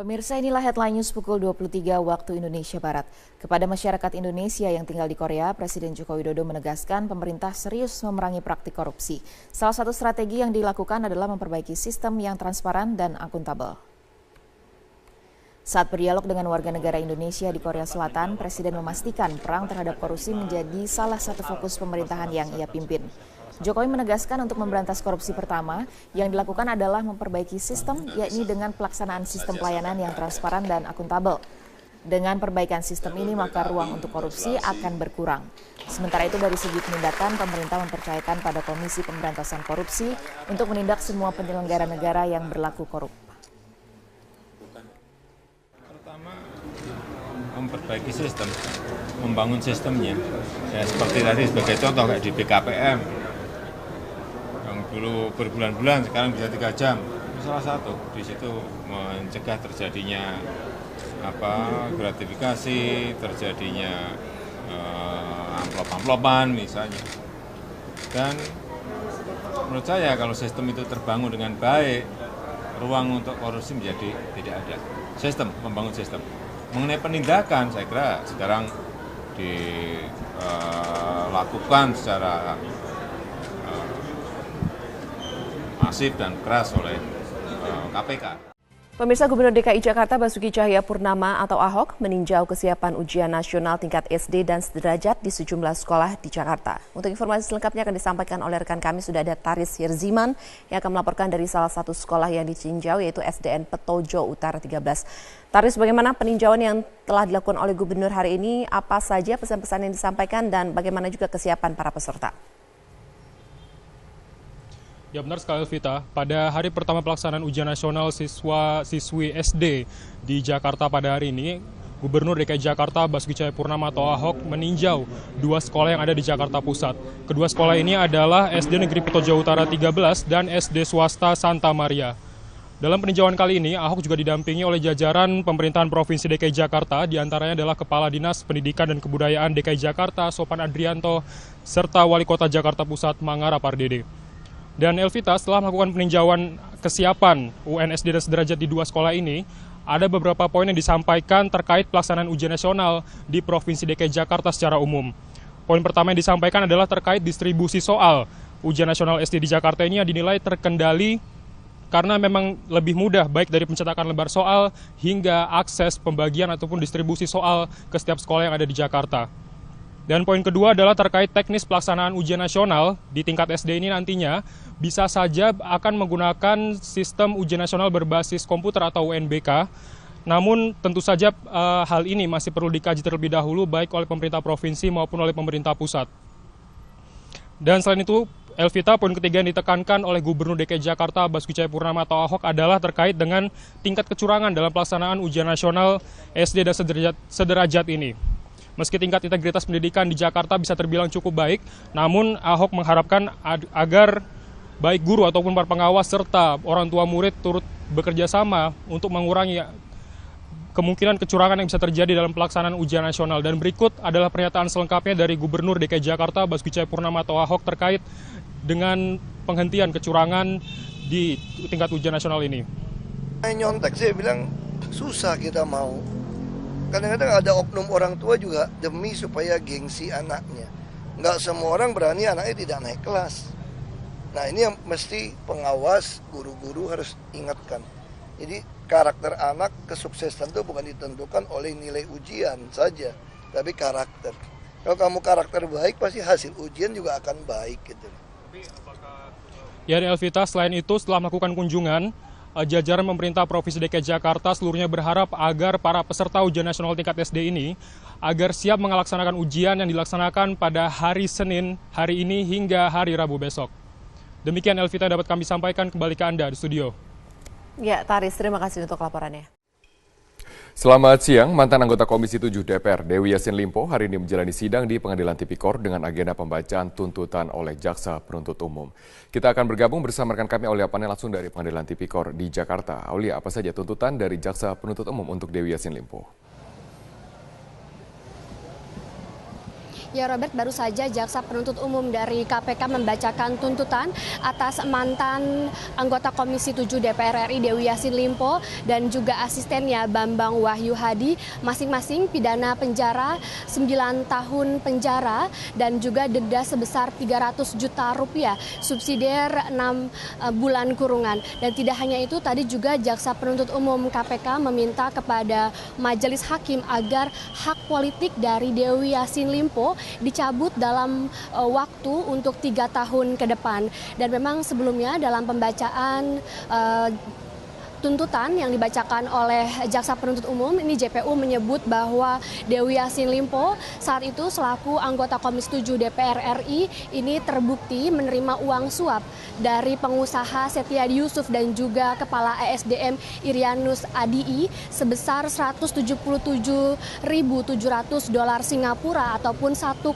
Pemirsa, inilah headline news pukul 23 waktu Indonesia Barat. Kepada masyarakat Indonesia yang tinggal di Korea, Presiden Joko Widodo menegaskan pemerintah serius memerangi praktik korupsi. Salah satu strategi yang dilakukan adalah memperbaiki sistem yang transparan dan akuntabel. Saat berdialog dengan warga negara Indonesia di Korea Selatan, Presiden memastikan perang terhadap korupsi menjadi salah satu fokus pemerintahan yang ia pimpin. Jokowi menegaskan untuk memberantas korupsi pertama yang dilakukan adalah memperbaiki sistem, yakni dengan pelaksanaan sistem pelayanan yang transparan dan akuntabel. Dengan perbaikan sistem ini, maka ruang untuk korupsi akan berkurang. Sementara itu, dari segi penindakan, pemerintah mempercayakan pada Komisi Pemberantasan Korupsi untuk menindak semua penyelenggara negara yang berlaku korup. Pertama, memperbaiki sistem, membangun sistemnya. Ya, seperti tadi sebagai contoh kayak di BKPM. Dulu berbulan-bulan, sekarang bisa 3 jam. Itu salah satu. Di situ mencegah terjadinya gratifikasi, terjadinya amplop-amplopan misalnya. Dan menurut saya kalau sistem itu terbangun dengan baik, ruang untuk korupsi menjadi tidak ada. Sistem, membangun sistem. Mengenai penindakan, saya kira sekarang dilakukan secara masif dan keras oleh KPK. Pemirsa, Gubernur DKI Jakarta Basuki Cahayapurnama atau Ahok meninjau kesiapan ujian nasional tingkat SD dan sederajat di sejumlah sekolah di Jakarta. Untuk informasi selengkapnya akan disampaikan oleh rekan kami, sudah ada Taris Hirziman yang akan melaporkan dari salah satu sekolah yang ditinjau, yaitu SDN Petojo Utara 13. Taris, bagaimana peninjauan yang telah dilakukan oleh Gubernur hari ini? Apa saja pesan-pesan yang disampaikan dan bagaimana juga kesiapan para peserta? Ya benar sekali, Vita. Pada hari pertama pelaksanaan ujian nasional siswa-siswi SD di Jakarta pada hari ini, Gubernur DKI Jakarta Basuki Cahayapurnama atau Ahok meninjau 2 sekolah yang ada di Jakarta Pusat. Kedua sekolah ini adalah SD Negeri Petojo Utara 13 dan SD Swasta Santa Maria. Dalam peninjauan kali ini, Ahok juga didampingi oleh jajaran pemerintahan Provinsi DKI Jakarta, diantaranya adalah Kepala Dinas Pendidikan dan Kebudayaan DKI Jakarta, Sopan Adrianto, serta Wali Kota Jakarta Pusat, Mangara Pardede. Dan Elvita, setelah melakukan peninjauan kesiapan UNSD dan sederajat di 2 sekolah ini, ada beberapa poin yang disampaikan terkait pelaksanaan ujian nasional di Provinsi DKI Jakarta secara umum. Poin pertama yang disampaikan adalah terkait distribusi soal. Ujian nasional SD di Jakarta ini dinilai terkendali karena memang lebih mudah, baik dari pencetakan lembar soal hingga akses pembagian ataupun distribusi soal ke setiap sekolah yang ada di Jakarta. Dan poin kedua adalah terkait teknis pelaksanaan ujian nasional di tingkat SD ini nantinya bisa saja akan menggunakan sistem ujian nasional berbasis komputer atau UNBK. Namun tentu saja hal ini masih perlu dikaji terlebih dahulu baik oleh pemerintah provinsi maupun oleh pemerintah pusat. Dan selain itu, Elvita, poin ketiga yang ditekankan oleh Gubernur DKI Jakarta Basuki Cahayapurnama atau Ahok adalah terkait dengan tingkat kecurangan dalam pelaksanaan ujian nasional SD dan sederajat ini. Meski tingkat integritas pendidikan di Jakarta bisa terbilang cukup baik, namun Ahok mengharapkan agar baik guru ataupun para pengawas serta orang tua murid turut bekerja sama untuk mengurangi kemungkinan kecurangan yang bisa terjadi dalam pelaksanaan ujian nasional. Dan berikut adalah pernyataan selengkapnya dari Gubernur DKI Jakarta Basuki Cahayapurnama atau Ahok terkait dengan penghentian kecurangan di tingkat ujian nasional ini. Nyontek, saya bilang susah kita mau. Kadang-kadang ada oknum orang tua juga demi supaya gengsi anaknya. Nggak semua orang berani anaknya tidak naik kelas. Nah, ini yang mesti pengawas, guru-guru harus ingatkan. Jadi karakter anak, kesuksesan itu bukan ditentukan oleh nilai ujian saja, tapi karakter. Kalau kamu karakter baik, pasti hasil ujian juga akan baik gitu. Ya, Elvita, selain itu setelah melakukan kunjungan, jajaran pemerintah Provinsi DKI Jakarta seluruhnya berharap agar para peserta ujian nasional tingkat SD ini agar siap melaksanakan ujian yang dilaksanakan pada hari Senin hari ini hingga hari Rabu besok. Demikian, Elvita, dapat kami sampaikan, kembali ke Anda di studio. Ya, Taris, terima kasih untuk laporannya. Selamat siang, mantan anggota Komisi 7 DPR Dewi Yassin Limpo hari ini menjalani sidang di Pengadilan Tipikor dengan agenda pembacaan tuntutan oleh Jaksa Penuntut Umum. Kita akan bergabung bersama rekan kami Aulia Pane langsung dari Pengadilan Tipikor di Jakarta. Aulia, apa saja tuntutan dari Jaksa Penuntut Umum untuk Dewi Yassin Limpo? Ya Robert, baru saja Jaksa Penuntut Umum dari KPK membacakan tuntutan atas mantan anggota Komisi 7 DPR RI Dewi Yassin Limpo dan juga asistennya Bambang Wahyu Hadi, masing-masing pidana penjara 9 tahun penjara dan juga denda sebesar 300 juta rupiah, subsidiar 6 bulan kurungan. Dan tidak hanya itu, tadi juga Jaksa Penuntut Umum KPK meminta kepada Majelis Hakim agar hak politik dari Dewi Yassin Limpo dicabut dalam waktu untuk 3 tahun ke depan. Dan memang sebelumnya dalam pembacaan tuntutan yang dibacakan oleh Jaksa Penuntut Umum, ini JPU menyebut bahwa Dewi Yassin Limpo saat itu selaku anggota Komisi 7 DPR RI ini terbukti menerima uang suap dari pengusaha Setiadi Yusuf dan juga Kepala ESDM Irianus Adii sebesar 177.700 dolar Singapura ataupun 1,7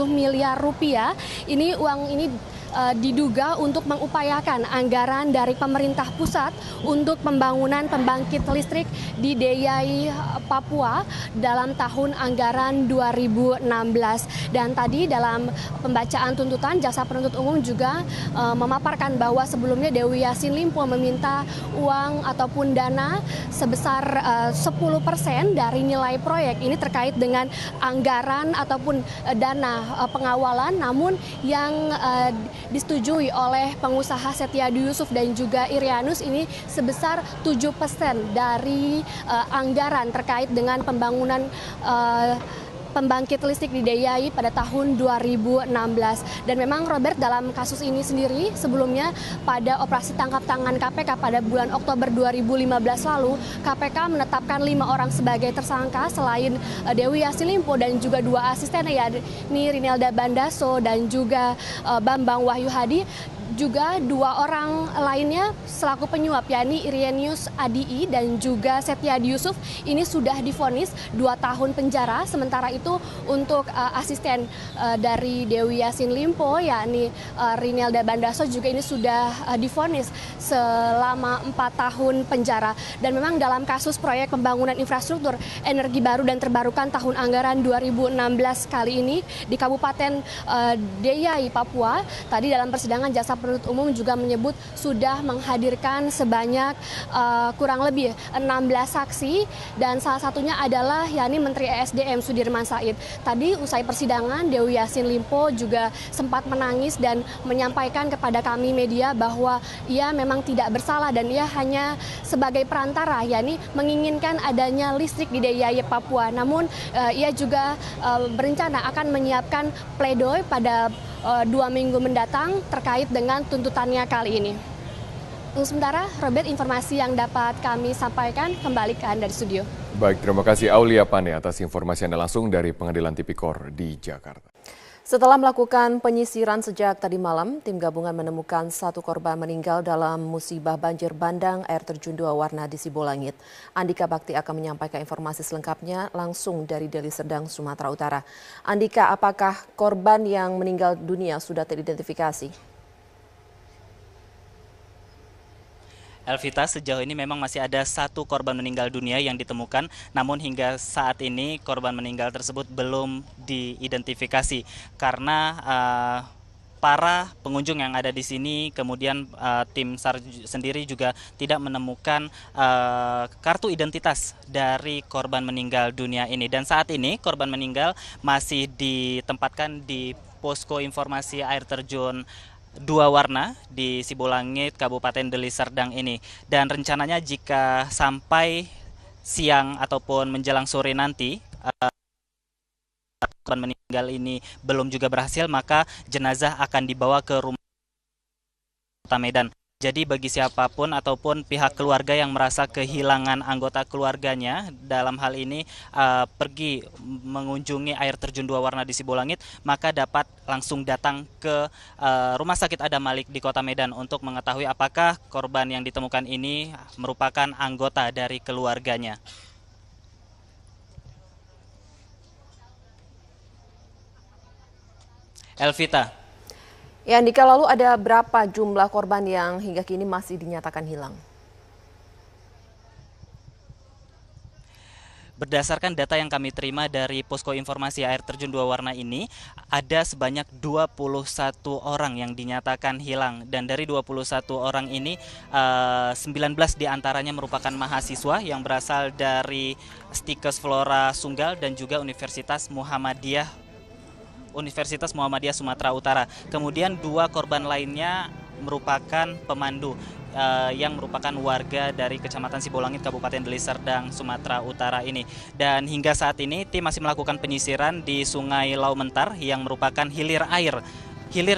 miliar rupiah. Uang ini diduga untuk mengupayakan anggaran dari pemerintah pusat untuk pembangunan pembangkit listrik di Deyai, Papua dalam tahun anggaran 2016. Dan tadi dalam pembacaan tuntutan, Jaksa Penuntut Umum juga memaparkan bahwa sebelumnya Dewi Yassin Limpo meminta uang ataupun dana sebesar 10% dari nilai proyek ini terkait dengan anggaran ataupun dana pengawalan, namun yang disetujui oleh pengusaha Setiadi Yusuf dan juga Irianus ini sebesar 7% dari anggaran terkait dengan pembangunan pembangkit listrik di Deyai pada tahun 2016. Dan memang Robert, dalam kasus ini sendiri sebelumnya pada operasi tangkap tangan KPK pada bulan Oktober 2015 lalu, KPK menetapkan 5 orang sebagai tersangka selain Dewi Yassin Limpo dan juga 2 asistennya, yakni Rinelda Bandaso dan juga Bambang Wahyu Hadi. Juga 2 orang lainnya selaku penyuap, yakni Irianus Adii dan juga Setiadi Yusuf ini sudah divonis 2 tahun penjara. Sementara itu untuk asisten dari Dewi Yassin Limpo, yakni Rinelda Bandaso juga ini sudah divonis selama 4 tahun penjara. Dan memang dalam kasus proyek pembangunan infrastruktur energi baru dan terbarukan tahun anggaran 2016 kali ini di Kabupaten Deyai, Papua, tadi dalam persidangan Jaksa Penuntut Umum juga menyebut sudah menghadirkan sebanyak kurang lebih 16 saksi dan salah satunya adalah yakni Menteri ESDM Sudirman Said. Tadi usai persidangan, Dewi Yassin Limpo juga sempat menangis dan menyampaikan kepada kami media bahwa ia memang tidak bersalah dan ia hanya sebagai perantara, yakni menginginkan adanya listrik di Deyai, Papua. Namun ia juga berencana akan menyiapkan pledoi pada 2 minggu mendatang terkait dengan tuntutannya kali ini. Untuk sementara, Robert, informasi yang dapat kami sampaikan, kembali ke Anda di studio. Baik, terima kasih Aulia Pane atas informasi Anda langsung dari Pengadilan Tipikor di Jakarta. Setelah melakukan penyisiran sejak tadi malam, tim gabungan menemukan 1 korban meninggal dalam musibah banjir bandang air terjun 2 warna di Sibolangit. Andika Bakti akan menyampaikan informasi selengkapnya langsung dari Deli Serdang, Sumatera Utara. Andika, apakah korban yang meninggal dunia sudah teridentifikasi? Elvita, sejauh ini memang masih ada 1 korban meninggal dunia yang ditemukan, namun hingga saat ini korban meninggal tersebut belum diidentifikasi karena para pengunjung yang ada di sini, kemudian tim SAR sendiri juga tidak menemukan kartu identitas dari korban meninggal dunia ini. Dan saat ini korban meninggal masih ditempatkan di posko informasi air terjun 2 warna di Sibolangit, Kabupaten Deli Serdang ini. Dan rencananya jika sampai siang ataupun menjelang sore nanti korban meninggal ini belum juga berhasil, maka jenazah akan dibawa ke rumah Kota Medan. Jadi bagi siapapun ataupun pihak keluarga yang merasa kehilangan anggota keluarganya dalam hal ini pergi mengunjungi air terjun 2 warna di Sibolangit, maka dapat langsung datang ke Rumah Sakit Adam Malik di Kota Medan untuk mengetahui apakah korban yang ditemukan ini merupakan anggota dari keluarganya. Elvita. Ya, Andika, lalu ada berapa jumlah korban yang hingga kini masih dinyatakan hilang? Berdasarkan data yang kami terima dari Posko Informasi Air Terjun Dua Warna ini, ada sebanyak 21 orang yang dinyatakan hilang. Dan dari 21 orang ini, 19 diantaranya merupakan mahasiswa yang berasal dari Stikes Flora Sunggal dan juga Universitas Muhammadiyah Sumatera Utara. Kemudian 2 korban lainnya merupakan pemandu yang merupakan warga dari Kecamatan Sibolangit, Kabupaten Deli Serdang, Sumatera Utara ini. Dan hingga saat ini tim masih melakukan penyisiran di Sungai Laumentar yang merupakan hilir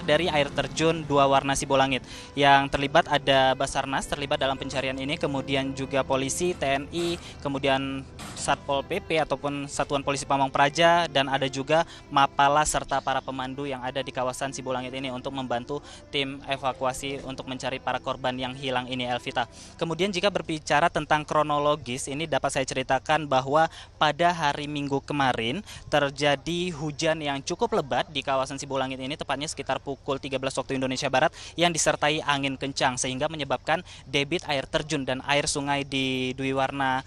dari air terjun Dua Warna Sibolangit. Yang terlibat ada Basarnas terlibat dalam pencarian ini, kemudian juga polisi, TNI, kemudian Satpol PP ataupun Satuan Polisi Pamong Praja, dan ada juga Mapala serta para pemandu yang ada di kawasan Sibolangit ini untuk membantu tim evakuasi untuk mencari para korban yang hilang ini, Elvita. Kemudian jika berbicara tentang kronologis, ini dapat saya ceritakan bahwa pada hari Minggu kemarin terjadi hujan yang cukup lebat di kawasan Sibolangit ini, tepatnya sekitar pukul 13 waktu Indonesia Barat, yang disertai angin kencang sehingga menyebabkan debit air terjun dan air sungai di Dwi Warna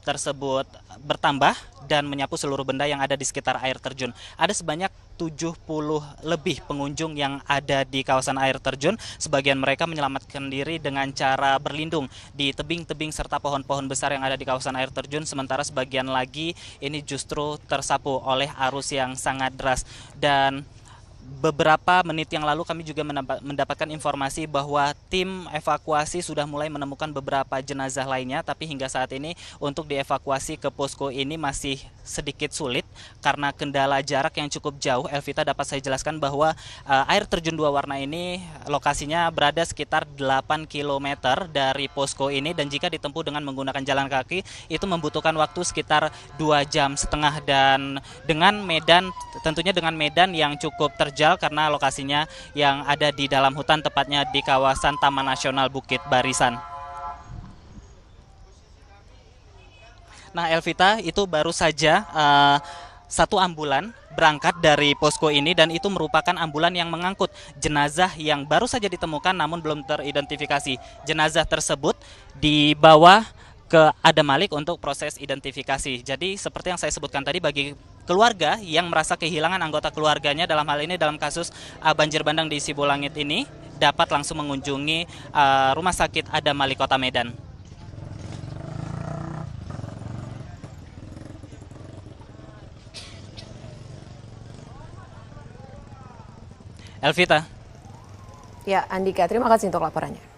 tersebut bertambah dan menyapu seluruh benda yang ada di sekitar air terjun. Ada sebanyak 70 lebih pengunjung yang ada di kawasan air terjun. Sebagian mereka menyelamatkan diri dengan cara berlindung di tebing-tebing serta pohon-pohon besar yang ada di kawasan air terjun, sementara sebagian lagi ini justru tersapu oleh arus yang sangat deras. Dan beberapa menit yang lalu kami juga mendapatkan informasi bahwa tim evakuasi sudah mulai menemukan beberapa jenazah lainnya, tapi hingga saat ini untuk dievakuasi ke posko ini masih sedikit sulit karena kendala jarak yang cukup jauh. Elvita, dapat saya jelaskan bahwa air terjun Dua Warna ini lokasinya berada sekitar 8 km dari posko ini, dan jika ditempuh dengan menggunakan jalan kaki itu membutuhkan waktu sekitar 2,5 jam, dan tentunya dengan medan yang cukup terjal karena lokasinya yang ada di dalam hutan, tepatnya di kawasan Taman Nasional Bukit Barisan. Nah, Elvita, itu baru saja satu ambulan berangkat dari posko ini, dan itu merupakan ambulan yang mengangkut jenazah yang baru saja ditemukan namun belum teridentifikasi. Jenazah tersebut dibawa ke Adamalik untuk proses identifikasi. Jadi seperti yang saya sebutkan tadi, bagi keluarga yang merasa kehilangan anggota keluarganya, dalam hal ini dalam kasus banjir bandang di Sibolangit ini, dapat langsung mengunjungi Rumah Sakit Adamalik Kota Medan. Elvita. Ya, Andika, terima kasih untuk laporannya.